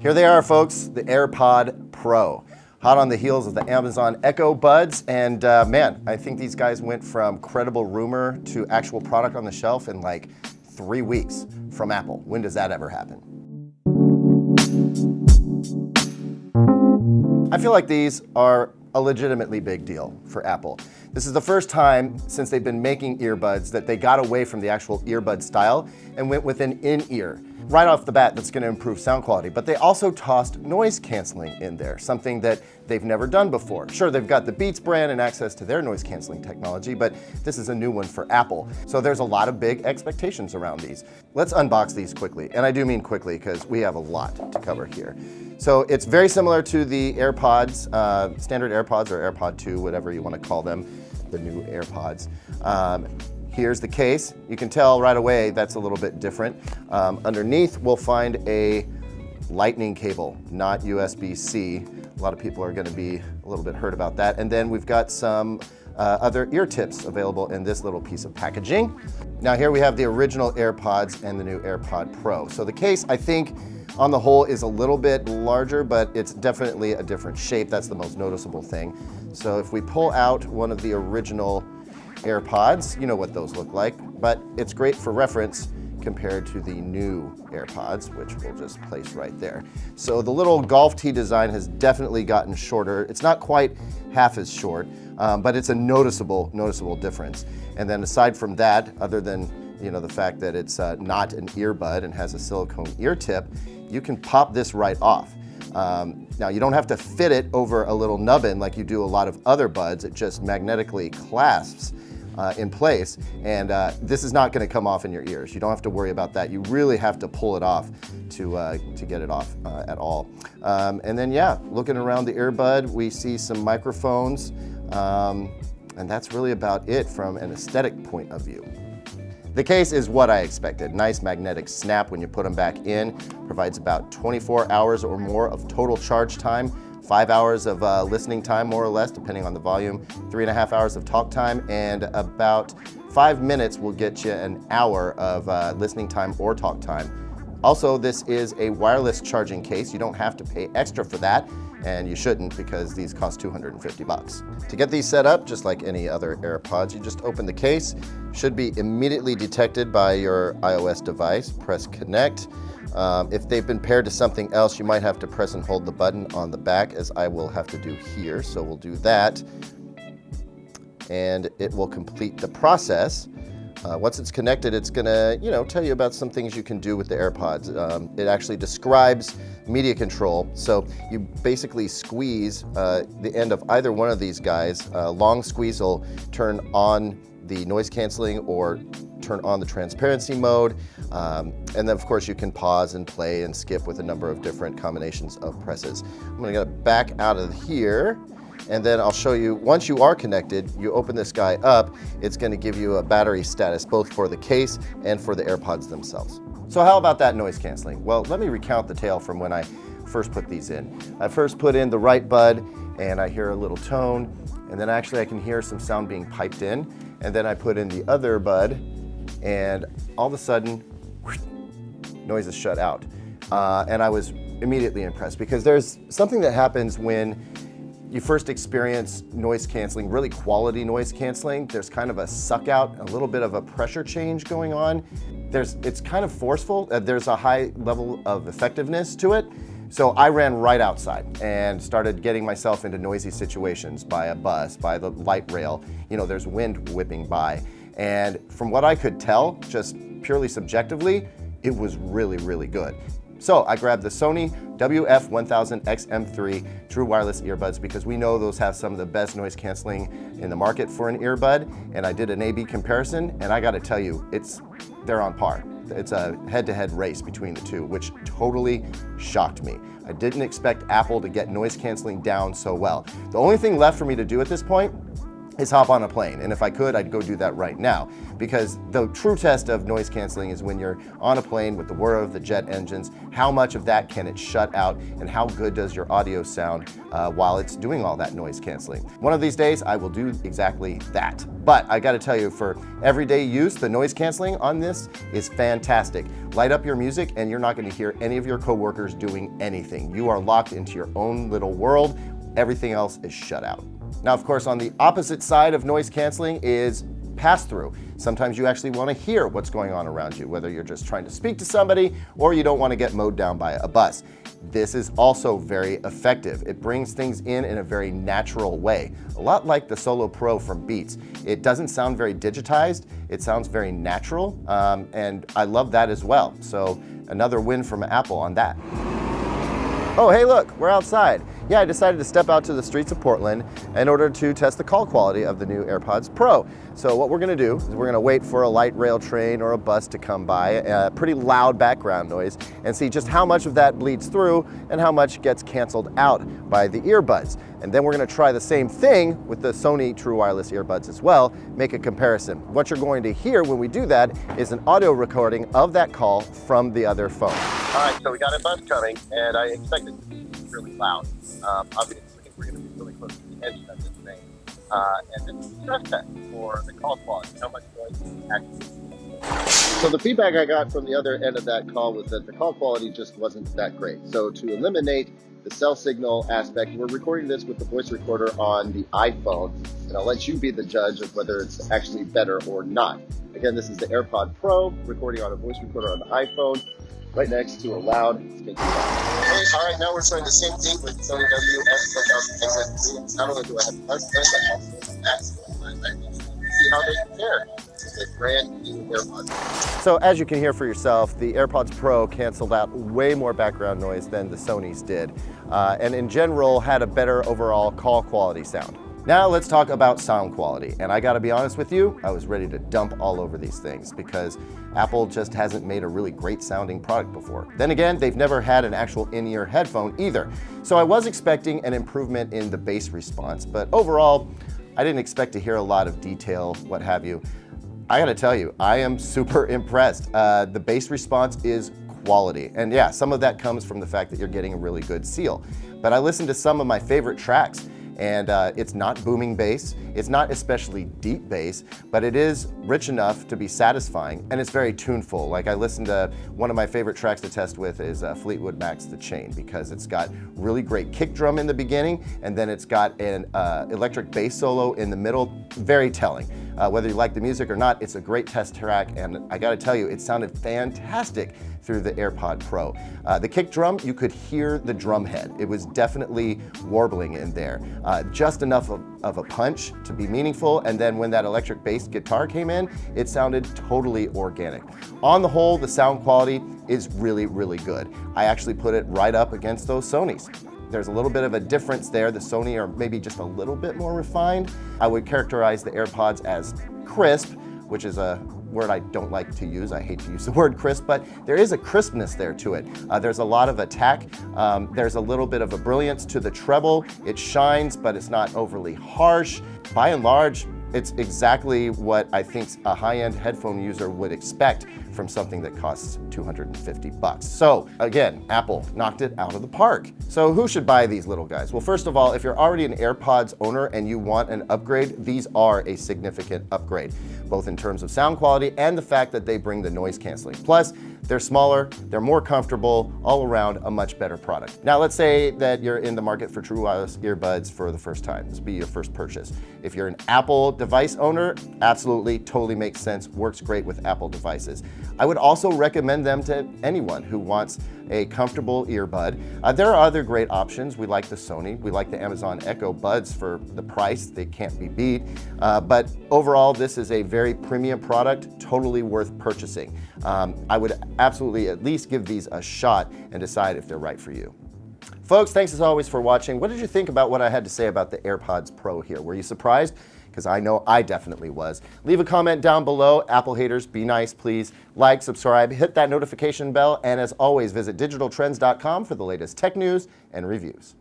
Here they are, folks, the AirPod Pro. Hot on the heels of the Amazon Echo Buds, and man, I think these guys went from credible rumor to actual product on the shelf in like 3 weeks from Apple. When does that ever happen? I feel like these are a legitimately big deal for Apple. This is the first time since they've been making earbuds that they got away from the actual earbud style and went with an in-ear. Right off the bat, that's going to improve sound quality, but they also tossed noise canceling in there, something that they've never done before. Sure, they've got the Beats brand and access to their noise canceling technology, but this is a new one for Apple. So there's a lot of big expectations around these. Let's unbox these quickly, and I do mean quickly because we have a lot to cover here. So it's very similar to the AirPods, standard AirPods or AirPod 2, whatever you want to call them, the new AirPods. Here's the case. You can tell right away that's a little bit different. Underneath, we'll find a lightning cable, not USB-C. A lot of people are going to be a little bit hurt about that. And then we've got some other ear tips available in this little piece of packaging. Now here we have the original AirPods and the new AirPod Pro. So the case, I think, on the whole is a little bit larger, but it's definitely a different shape. That's the most noticeable thing. So if we pull out one of the original AirPods, you know what those look like, but it's great for reference compared to the new AirPods, which we'll just place right there. So the little golf tee design has definitely gotten shorter. It's not quite half as short, but it's a noticeable difference. And then aside from that, other than the fact that it's not an earbud and has a silicone ear tip, you can pop this right off. Now you don't have to fit it over a little nubbin like you do a lot of other buds. It just magnetically clasps in place, and this is not going to come off in your ears. You don't have to worry about that. You really have to pull it off to get it off at all. And then yeah, looking around the earbud, we see some microphones, and that's really about it from an aesthetic point of view. The case is what I expected. Nice magnetic snap when you put them back in. Provides about 24 hours or more of total charge time, 5 hours of listening time, more or less, depending on the volume, 3.5 hours of talk time, and about 5 minutes will get you an hour of listening time or talk time. Also, this is a wireless charging case. You don't have to pay extra for that, and you shouldn't because these cost $250. To get these set up, just like any other AirPods, you just open the case. Should be immediately detected by your iOS device. Press connect. If they've been paired to something else, you might have to press and hold the button on the back, as I will have to do here. So we'll do that, and it will complete the process. Once it's connected, it's gonna, tell you about some things you can do with the AirPods. It actually describes media control. So you basically squeeze the end of either one of these guys. Long squeeze will turn on the noise canceling or turn on the transparency mode. And then of course you can pause and play and skip with a number of different combinations of presses. I'm gonna get back out of here. And then I'll show you, once you are connected, you open this guy up, it's going to give you a battery status, both for the case and for the AirPods themselves. So how about that noise canceling? Well, let me recount the tale from when I first put these in. I first put in the right bud, and I hear a little tone, and then actually I can hear some sound being piped in, and then I put in the other bud, and all of a sudden, whoosh, noise is shut out. And I was immediately impressed, because there's something that happens when you first experience noise canceling, really quality noise canceling. There's kind of a suck out, a little bit of a pressure change going on. It's kind of forceful. There's a high level of effectiveness to it. So I ran right outside and started getting myself into noisy situations by a bus, by the light rail. There's wind whipping by. And from what I could tell, just purely subjectively, it was really, really good. So I grabbed the Sony WF-1000XM3 true wireless earbuds because we know those have some of the best noise canceling in the market for an earbud, and I did an A/B comparison, and I gotta tell you, they're on par. It's a head-to-head race between the two, which totally shocked me. I didn't expect Apple to get noise canceling down so well. The only thing left for me to do at this point is hop on a plane. And if I could, I'd go do that right now, because the true test of noise canceling is when you're on a plane with the whir of the jet engines, how much of that can it shut out, and how good does your audio sound while it's doing all that noise canceling. One of these days, I will do exactly that. But I gotta tell you, for everyday use, the noise canceling on this is fantastic. Light up your music and you're not gonna hear any of your coworkers doing anything. You are locked into your own little world. Everything else is shut out. Now, of course, on the opposite side of noise canceling is pass-through. Sometimes you actually want to hear what's going on around you, whether you're just trying to speak to somebody or you don't want to get mowed down by a bus. This is also very effective. It brings things in a very natural way, a lot like the Solo Pro from Beats. It doesn't sound very digitized, it sounds very natural, and I love that as well. So another win from Apple on that. Oh, hey, look, we're outside. Yeah, I decided to step out to the streets of Portland in order to test the call quality of the new AirPods Pro. So what we're gonna do is we're gonna wait for a light rail train or a bus to come by, a pretty loud background noise, and see just how much of that bleeds through and how much gets canceled out by the earbuds. And then we're gonna try the same thing with the Sony True Wireless earbuds as well, make a comparison. What you're going to hear when we do that is an audio recording of that call from the other phone. All right, so we got a bus coming, and I expect it to be really loud. Obviously, we're going to be really close to the engine of this thing. And then stress test for the call quality, how much noise is actually. So the feedback I got from the other end of that call was that the call quality just wasn't that great. So to eliminate the cell signal aspect, we're recording this with the voice recorder on the iPhone, and I'll let you be the judge of whether it's actually better or not. Again, this is the AirPod Pro, recording on a voice recorder on the iPhone, right next to a loud speaker. Okay, all right, now we're trying the same thing with Sony WS-1000. Not only do I have bus press, I also have see how they compare to the brand new AirPods. So as you can hear for yourself, the AirPods Pro canceled out way more background noise than the Sony's did, and in general had a better overall call quality sound. Now let's talk about sound quality, and I gotta be honest with you, I was ready to dump all over these things because Apple just hasn't made a really great sounding product before. Then again, they've never had an actual in-ear headphone either. So I was expecting an improvement in the bass response, but overall, I didn't expect to hear a lot of detail, what have you. I gotta tell you, I am super impressed. The bass response is quality. And yeah, some of that comes from the fact that you're getting a really good seal. But I listened to some of my favorite tracks, and it's not booming bass, it's not especially deep bass, but it is rich enough to be satisfying, and it's very tuneful. Like I listened to one of my favorite tracks to test with is Fleetwood Mac's The Chain, because it's got really great kick drum in the beginning, and then it's got an electric bass solo in the middle, very telling. Whether you like the music or not, it's a great test track, and I gotta tell you, it sounded fantastic through the AirPod Pro. The kick drum, you could hear the drum head. It was definitely warbling in there. Just enough of a punch to be meaningful, and then when that electric bass guitar came in, it sounded totally organic. On the whole, the sound quality is really, really good. I actually put it right up against those Sonys. There's a little bit of a difference there. The Sony are maybe just a little bit more refined. I would characterize the AirPods as crisp, which is a word I don't like to use. I hate to use the word crisp, but there is a crispness there to it. There's a lot of attack. There's a little bit of a brilliance to the treble. It shines, but it's not overly harsh. By and large, it's exactly what I think a high-end headphone user would expect from something that costs $250. So again, Apple knocked it out of the park. So who should buy these little guys? Well, first of all, if you're already an AirPods owner and you want an upgrade, these are a significant upgrade, both in terms of sound quality and the fact that they bring the noise canceling. Plus, they're smaller, they're more comfortable, all around a much better product. Now, let's say that you're in the market for true wireless earbuds for the first time. This will be your first purchase. If you're an Apple device owner, absolutely, totally makes sense, works great with Apple devices. I would also recommend them to anyone who wants a comfortable earbud. There are other great options. We like the Sony, we like the Amazon Echo Buds for the price, they can't be beat. But overall, this is a very premium product, totally worth purchasing. I would absolutely at least give these a shot and decide if they're right for you. Folks, thanks as always for watching. What did you think about what I had to say about the AirPods Pro here? Were you surprised? Because I know I definitely was. Leave a comment down below. Apple haters, be nice, please. Like, subscribe, hit that notification bell, and as always, visit digitaltrends.com for the latest tech news and reviews.